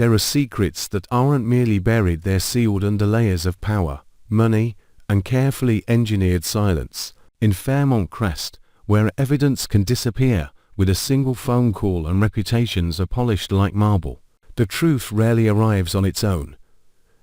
There are secrets that aren't merely buried, they're sealed under layers of power, money, and carefully engineered silence. In Fairmont Crest, where evidence can disappear with a single phone call and reputations are polished like marble, the truth rarely arrives on its own.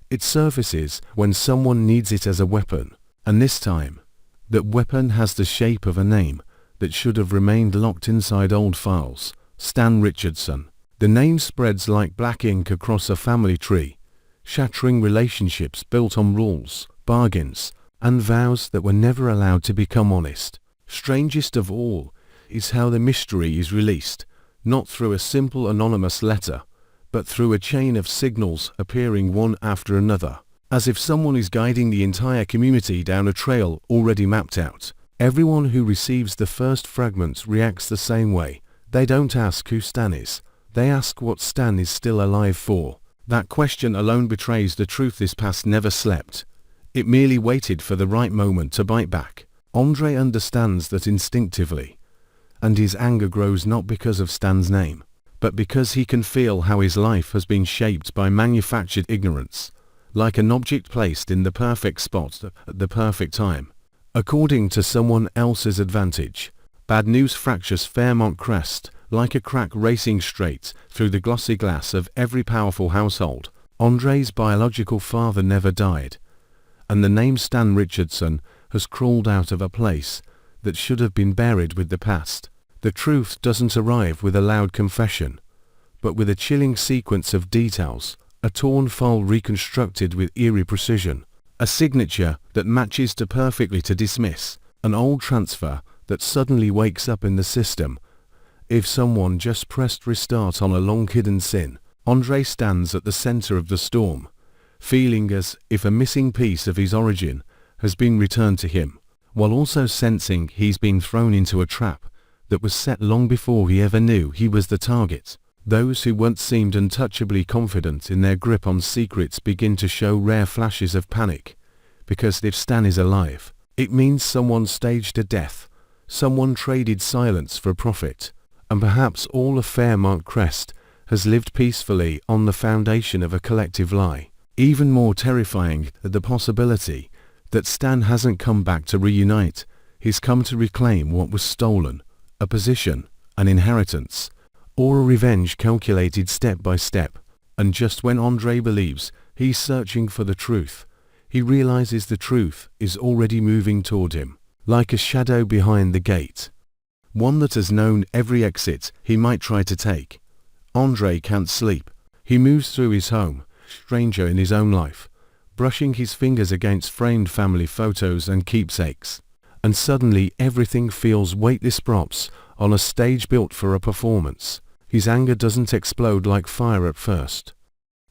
It surfaces when someone needs it as a weapon, and this time, that weapon has the shape of a name that should have remained locked inside old files: Stan Richardson. The name spreads like black ink across a family tree, shattering relationships built on rules, bargains, and vows that were never allowed to become honest. Strangest of all is how the mystery is released, not through a simple anonymous letter, but through a chain of signals appearing one after another, as if someone is guiding the entire community down a trail already mapped out. Everyone who receives the first fragment reacts the same way. They don't ask who Stan is. They ask what Stan is still alive for. That question alone betrays the truth. This past never slept. It merely waited for the right moment to bite back. Andre understands that instinctively, and his anger grows not because of Stan's name, but because he can feel how his life has been shaped by manufactured ignorance, like an object placed in the perfect spot at the perfect time, according to someone else's advantage. Bad news fractures Fairmont Crest like a crack racing straight through the glossy glass of every powerful household. Andre's biological father never died, and the name Stan Richardson has crawled out of a place that should have been buried with the past. The truth doesn't arrive with a loud confession, but with a chilling sequence of details, a torn file reconstructed with eerie precision, a signature that matches too perfectly to dismiss, an old transfer that suddenly wakes up in the system. If someone just pressed restart on a long-hidden sin, Andre stands at the center of the storm, feeling as if a missing piece of his origin has been returned to him, while also sensing he's been thrown into a trap that was set long before he ever knew he was the target. Those who once seemed untouchably confident in their grip on secrets begin to show rare flashes of panic, because if Stan is alive, it means someone staged a death, someone traded silence for profit, and perhaps all of Fairmont Crest has lived peacefully on the foundation of a collective lie. Even more terrifying is the possibility that Stan hasn't come back to reunite, he's come to reclaim what was stolen, a position, an inheritance, or a revenge calculated step by step. And just when Andre believes he's searching for the truth, he realizes the truth is already moving toward him, like a shadow behind the gate, one that has known every exit he might try to take. Andre can't sleep. He moves through his home, stranger in his own life, brushing his fingers against framed family photos and keepsakes, and suddenly everything feels weightless, props on a stage built for a performance. His anger doesn't explode like fire at first.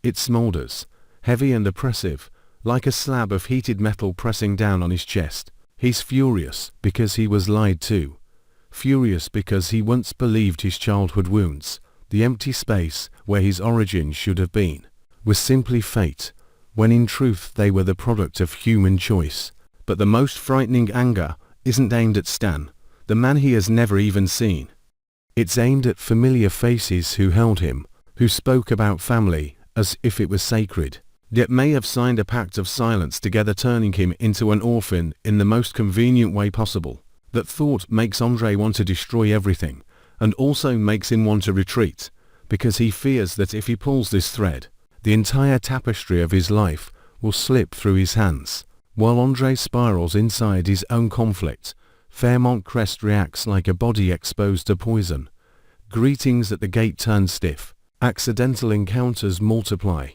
It smolders, heavy and oppressive, like a slab of heated metal pressing down on his chest. He's furious because he was lied to. Furious because he once believed his childhood wounds, the empty space where his origin should have been, was simply fate, when in truth they were the product of human choice. But the most frightening anger isn't aimed at Stan, the man he has never even seen. It's aimed at familiar faces who held him, who spoke about family as if it was sacred, yet may have signed a pact of silence together, turning him into an orphan in the most convenient way possible. That thought makes Andre want to destroy everything, and also makes him want to retreat, because he fears that if he pulls this thread, the entire tapestry of his life will slip through his hands. While Andre spirals inside his own conflict, Fairmont Crest reacts like a body exposed to poison. Greetings at the gate turn stiff, accidental encounters multiply,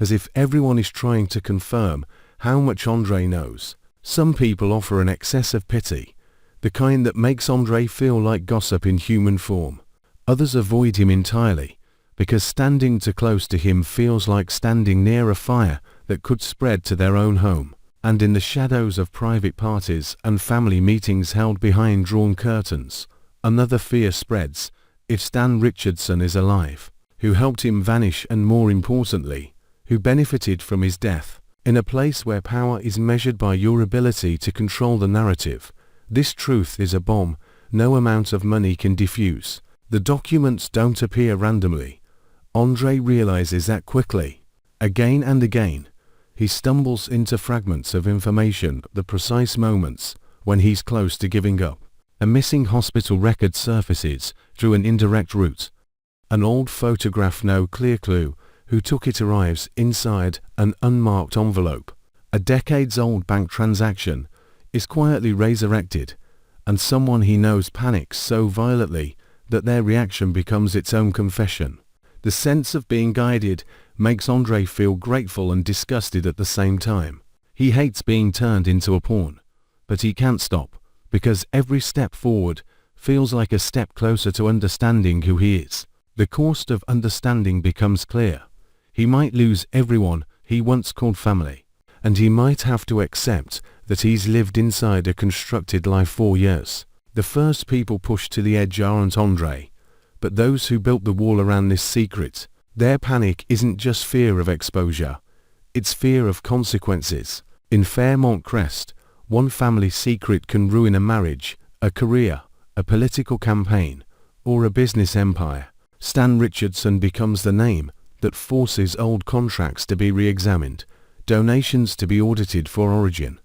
as if everyone is trying to confirm how much Andre knows. Some people offer an excess of pity, the kind that makes Andre feel like gossip in human form. Others avoid him entirely, because standing too close to him feels like standing near a fire that could spread to their own home. And in the shadows of private parties and family meetings held behind drawn curtains, another fear spreads. If Stan Richardson is alive, who helped him vanish and, more importantly, who benefited from his death, in a place where power is measured by your ability to control the narrative, this truth is a bomb no amount of money can defuse. The documents don't appear randomly. Andrei realizes that quickly. Again and again, he stumbles into fragments of information at the precise moments when he's close to giving up. A missing hospital record surfaces through an indirect route. An old photograph, no clear clue who took it, arrives inside an unmarked envelope. A decades-old bank transaction is quietly resurrected, and someone he knows panics so violently that their reaction becomes its own confession. The sense of being guided makes Andrei feel grateful and disgusted at the same time. He hates being turned into a pawn, but he can't stop, because every step forward feels like a step closer to understanding who he is. The cost of understanding becomes clear. He might lose everyone he once called family, and he might have to accept that he's lived inside a constructed life for years. The first people pushed to the edge aren't Andrei, but those who built the wall around this secret. Their panic isn't just fear of exposure, it's fear of consequences. In Fairmont Crest, one family secret can ruin a marriage, a career, a political campaign, or a business empire. Stan Richardson becomes the name that forces old contracts to be re-examined, donations to be audited for origin,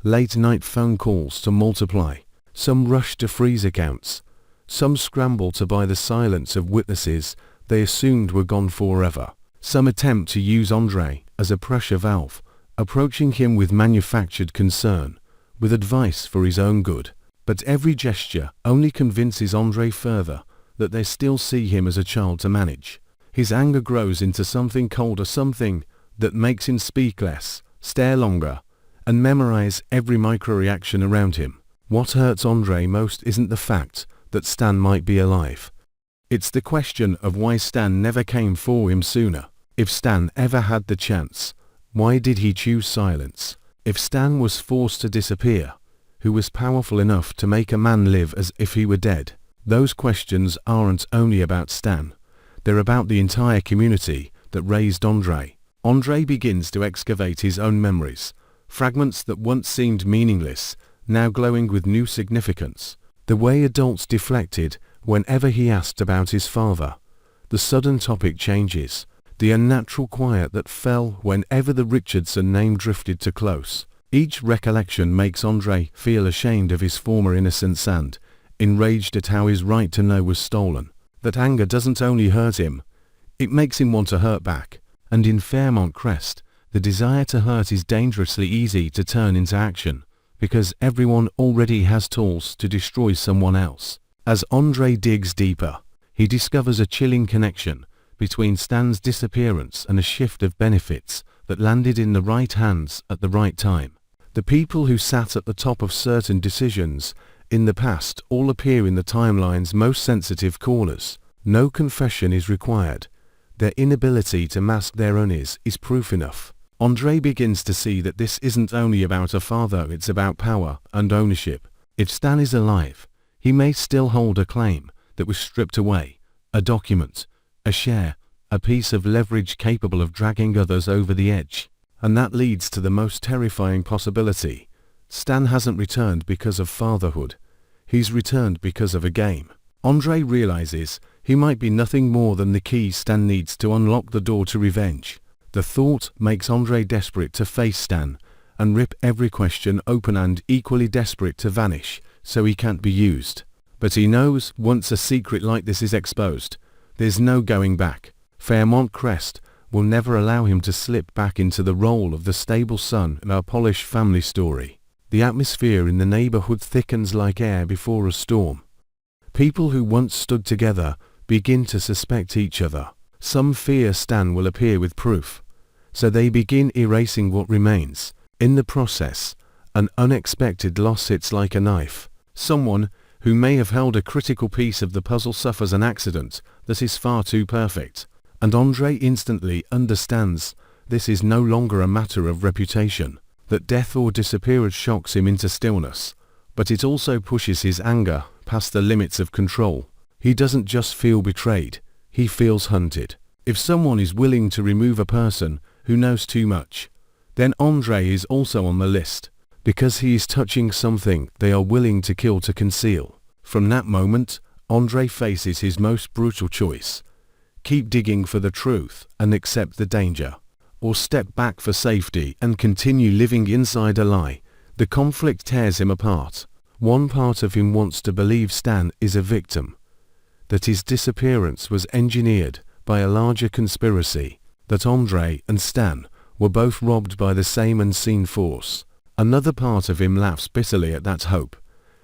late-night phone calls to multiply. Some rush to freeze accounts. Some scramble to buy the silence of witnesses they assumed were gone forever. Some attempt to use Andrei as a pressure valve, approaching him with manufactured concern, with advice for his own good. But every gesture only convinces Andrei further that they still see him as a child to manage. His anger grows into something colder, something that makes him speak less, stare longer, and memorize every micro-reaction around him. What hurts Andrei most isn't the fact that Stan might be alive. It's the question of why Stan never came for him sooner. If Stan ever had the chance, why did he choose silence? If Stan was forced to disappear, who was powerful enough to make a man live as if he were dead? Those questions aren't only about Stan. They're about the entire community that raised Andrei. Andrei begins to excavate his own memories, fragments that once seemed meaningless, now glowing with new significance. The way adults deflected whenever he asked about his father. The sudden topic changes. The unnatural quiet that fell whenever the Richardson name drifted too close. Each recollection makes Andrei feel ashamed of his former innocence and enraged at how his right to know was stolen. That anger doesn't only hurt him, it makes him want to hurt back. And in Fairmont Crest, the desire to hurt is dangerously easy to turn into action, because everyone already has tools to destroy someone else. As Andrei digs deeper, he discovers a chilling connection between Stan's disappearance and a shift of benefits that landed in the right hands at the right time. The people who sat at the top of certain decisions in the past all appear in the timeline's most sensitive corners. No confession is required. Their inability to mask their unease is proof enough. Andrei begins to see that this isn't only about a father, it's about power and ownership. If Stan is alive, he may still hold a claim that was stripped away, a document, a share, a piece of leverage capable of dragging others over the edge. And that leads to the most terrifying possibility. Stan hasn't returned because of fatherhood. He's returned because of a game. Andrei realizes he might be nothing more than the key Stan needs to unlock the door to revenge. The thought makes Andrei desperate to face Stan and rip every question open, and equally desperate to vanish so he can't be used. But he knows once a secret like this is exposed, there's no going back. Fairmont Crest will never allow him to slip back into the role of the stable son in our polished family story. The atmosphere in the neighborhood thickens like air before a storm. People who once stood together begin to suspect each other. Some fear Stan will appear with proof, so they begin erasing what remains. In the process, an unexpected loss hits like a knife. Someone who may have held a critical piece of the puzzle suffers an accident that is far too perfect, and Andrei instantly understands this is no longer a matter of reputation. That death or disappearance shocks him into stillness, but it also pushes his anger past the limits of control. He doesn't just feel betrayed, he feels hunted. If someone is willing to remove a person who knows too much, then Andrei is also on the list, because he is touching something they are willing to kill to conceal. From that moment, Andrei faces his most brutal choice: keep digging for the truth and accept the danger, or step back for safety and continue living inside a lie. The conflict tears him apart. One part of him wants to believe Stan is a victim, that his disappearance was engineered by a larger conspiracy, that Andre and Stan were both robbed by the same unseen force. Another part of him laughs bitterly at that hope,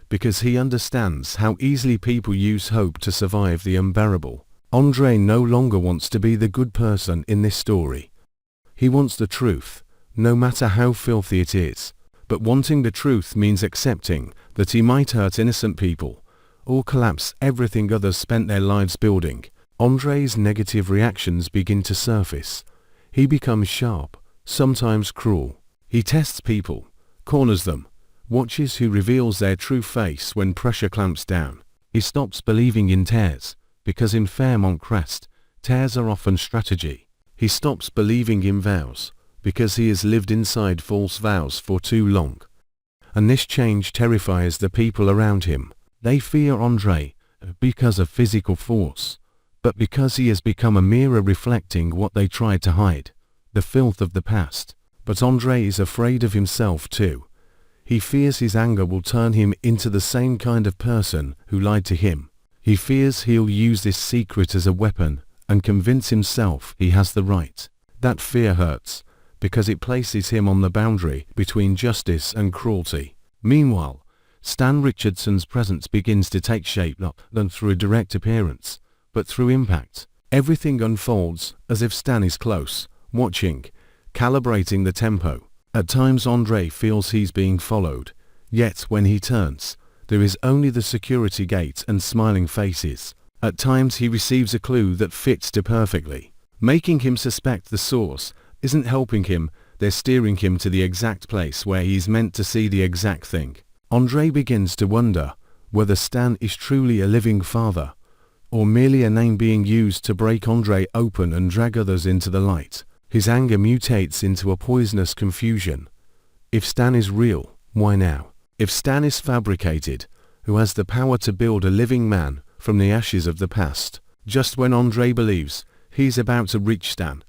because he understands how easily people use hope to survive the unbearable. Andre no longer wants to be the good person in this story. He wants the truth, no matter how filthy it is. But wanting the truth means accepting that he might hurt innocent people, or collapse everything others spent their lives building. Andre's negative reactions begin to surface. He becomes sharp, sometimes cruel. He tests people, corners them, watches who reveals their true face when pressure clamps down. He stops believing in tears, because in Fairmont Crest, tears are often strategy. He stops believing in vows, because he has lived inside false vows for too long. And this change terrifies the people around him. They fear Andre, because of physical force, but because he has become a mirror reflecting what they tried to hide, the filth of the past. But Andre is afraid of himself too. He fears his anger will turn him into the same kind of person who lied to him. He fears he'll use this secret as a weapon and convince himself he has the right. That fear hurts, because it places him on the boundary between justice and cruelty. Meanwhile, Stan Richardson's presence begins to take shape not through a direct appearance, but through impact. Everything unfolds as if Stan is close, watching, calibrating the tempo. At times Andre feels he's being followed, yet when he turns, there is only the security gate and smiling faces. At times he receives a clue that fits too perfectly, making him suspect the source isn't helping him, they're steering him to the exact place where he's meant to see the exact thing. Andre begins to wonder whether Stan is truly a living father, or merely a name being used to break Andre open and drag others into the light. His anger mutates into a poisonous confusion. If Stan is real, why now? If Stan is fabricated, who has the power to build a living man from the ashes of the past? Just when Andre believes he's about to reach Stan,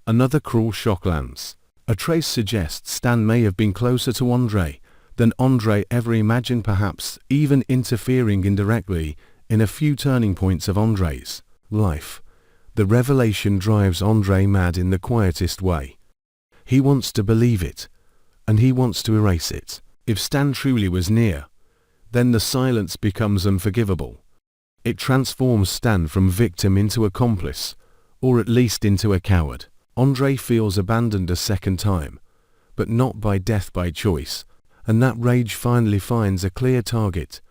another cruel shock lands. A trace suggests Stan may have been closer to Andre than Andre ever imagined, perhaps even interfering indirectly in a few turning points of Andre's life. The revelation drives Andre mad in the quietest way. He wants to believe it, and he wants to erase it. If Stan truly was near, then the silence becomes unforgivable. It transforms Stan from victim into accomplice, or at least into a coward. Andre feels abandoned a second time, but not by death, by choice, and that rage finally finds a clear target.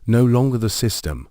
No longer the system,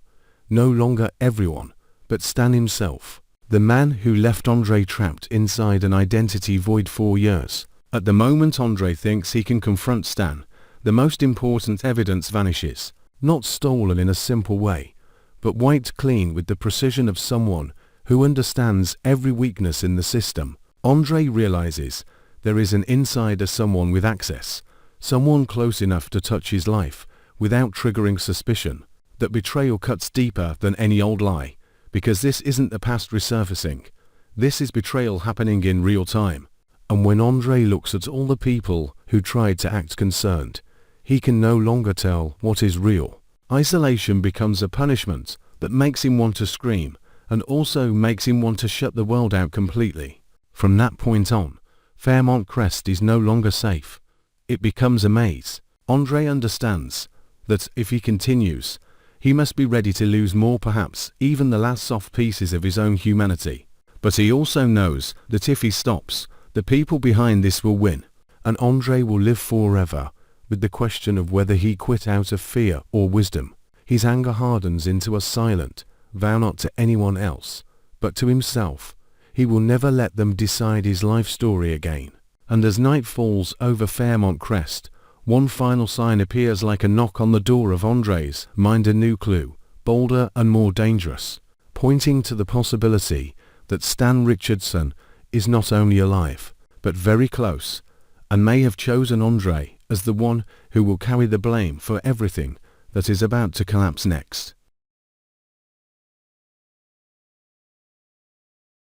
no longer everyone, but Stan himself. The man who left Andre trapped inside an identity void for years. At the moment Andre thinks he can confront Stan, the most important evidence vanishes, not stolen in a simple way, but wiped clean with the precision of someone who understands every weakness in the system. Andre realizes there is an insider, someone with access, someone close enough to touch his life without triggering suspicion. That betrayal cuts deeper than any old lie, because this isn't the past resurfacing. This is betrayal happening in real time. And when Andre looks at all the people who tried to act concerned, he can no longer tell what is real. Isolation becomes a punishment that makes him want to scream, and also makes him want to shut the world out completely. From that point on, Fairmont Crest is no longer safe. It becomes a maze. Andre understands that if he continues, he must be ready to lose more, perhaps even the last soft pieces of his own humanity. But he also knows that if he stops, the people behind this will win, and Andre will live forever with the question of whether he quit out of fear or wisdom. His anger hardens into a silent vow, not to anyone else, but to himself. He will never let them decide his life story again. And as night falls over Fairmont Crest, one final sign appears like a knock on the door of Andre's mind, a new clue, bolder and more dangerous, pointing to the possibility that Stan Richardson is not only alive, but very close, and may have chosen Andre as the one who will carry the blame for everything that is about to collapse next.